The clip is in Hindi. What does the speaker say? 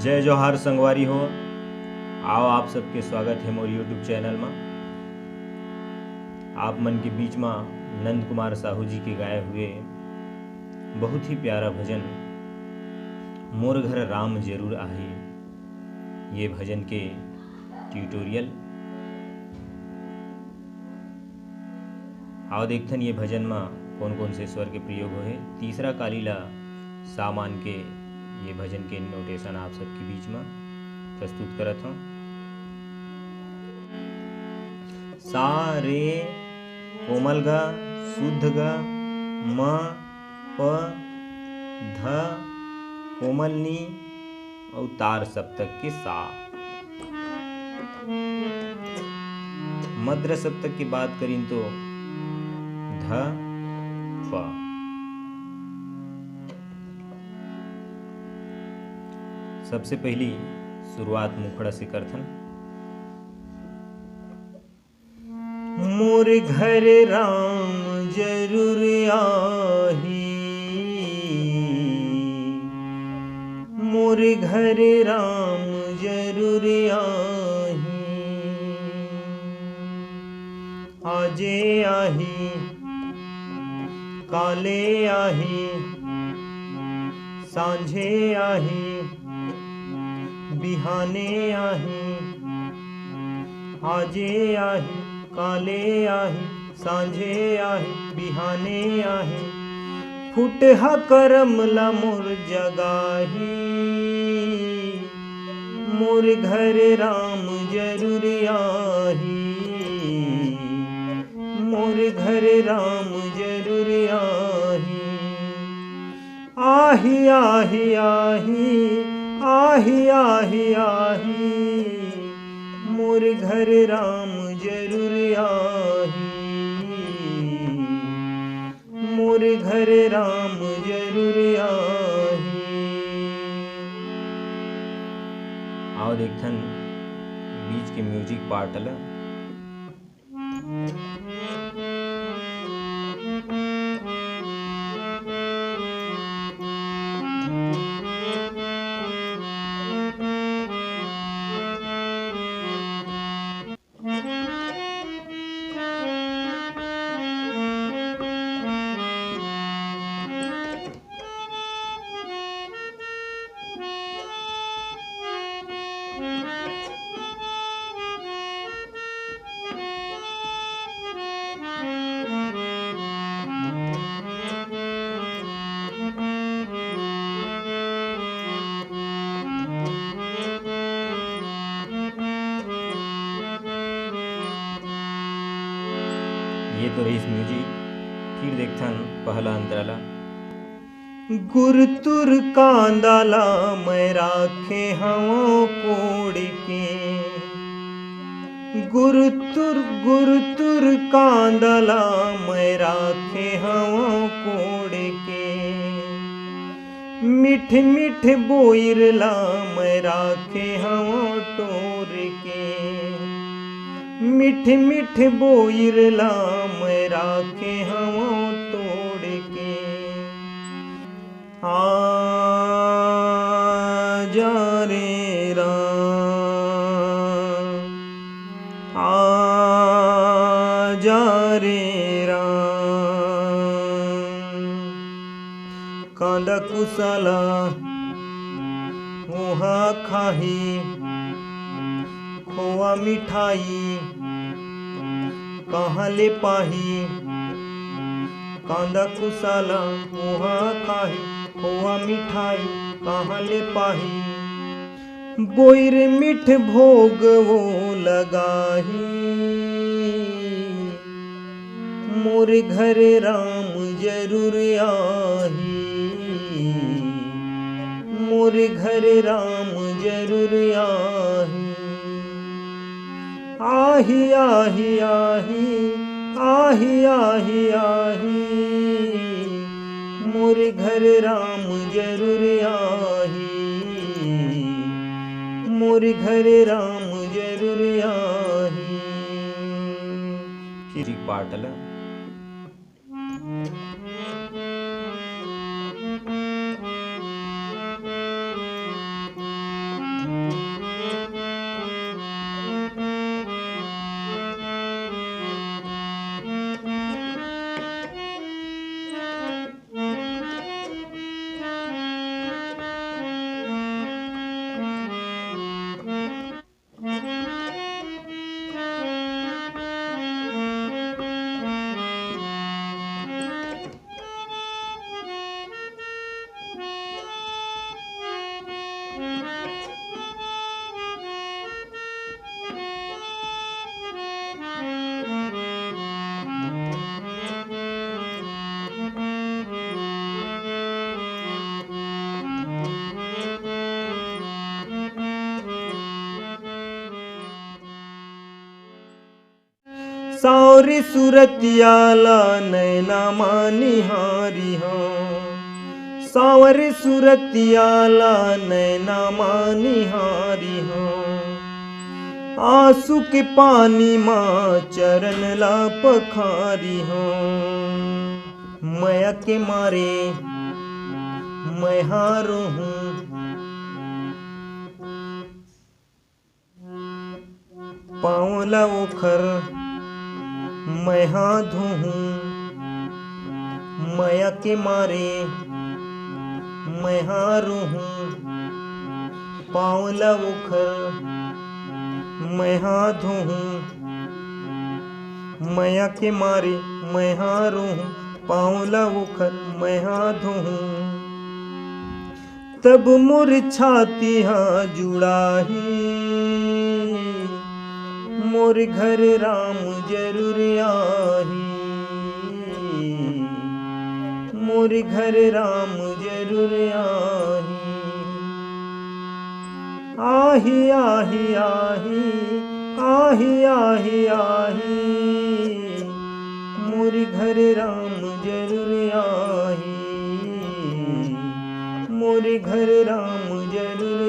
जय जोहार संगवारी हो। आओ आप सबके स्वागत है मोर यूट्यूब चैनल में। आप मन के बीच में नंद कुमार साहू जी के गाए हुए बहुत ही प्यारा भजन मोर घर राम जरूर आही, ये भजन के ट्यूटोरियल आओ देखथन। ये भजन में कौन कौन से स्वर के प्रयोग हो है। तीसरा कालीला सामान के ये भजन के नोटेशन आप सबके बीच में प्रस्तुत करत हूँ। सा रे कोमल ग शुद्ध ग म प ध कोमल नी और तार सप्तक के सा। मद्र सप्तक की बात करें तो ध फ। सबसे पहली शुरुआत मुखड़ा से करथन। मोर घर राम जरूर आही, मोर घर राम जरूर आही, आजे आही काले आही सांझे आही बिहाने आही, आजे आही काले आही सांझे आही बिहाने आही, फुटहा करमला मोर जगाही, मोर घर राम जरूर आही, मोर घर राम जरूर आही, आही आही आही आही आही आही, मोर घर राम जरूर आही, मोर घर राम जरूर आही। आओ देखथन बीच के म्यूजिक पार्ट ला। ये तो रही म्यूजिक। फिर देखथन पहला अंतराला। गुरतुर कांदाला मैं राखे हवों कोड़ के, गुरतुर गुरतुर कांदाला मैं राखे हवों कोड़ के, मिठ मिठ बोइरला मैं राखे हवों टोर के, मिठ मिठ बोइरला मैं राखे हवों तोड़ के, आ जा रे राम, आ जा रे राम, कांदा कुसला मुहा खाही, खोआ मिठाई कहाँ ले पाही, कांदा कुसाला मुहा खाही खोआ मिठाई कहाँ ले पाही, बोइर मिठ भोग वो लगाही, मोर घर राम जरूर आही, मोर घर राम जरूर आही, आही आही आही आही आही आही, मोर घर राम जरूर आही, मोर घर राम जरूर आही। फिर पाटला। सावरी सूरतियाला नैना मानिहारी हाँ, सावरी सूरतियाला नैना मानिहारी हाँ, आंसू के पानी माँ चरण ला पखारी हाँ। मया के मारे मैं हारू हूँ, पाँवला उखर मैं हाधू हूँ, मया के मारे मैं हारू हूँ, पाँवला उखर मैं हाधू हूँ, मया के मारे मैं हारू हूँ, पाँवला उखर मैं हाधू हूँ। तब मोर छाती हाँ जुड़ाही, मोर घर राम जरूर आही, मोर घर राम जरूर आही। आही आही आही आही आही आही, मोर घर राम जरूर आही, मोर घर राम जरूर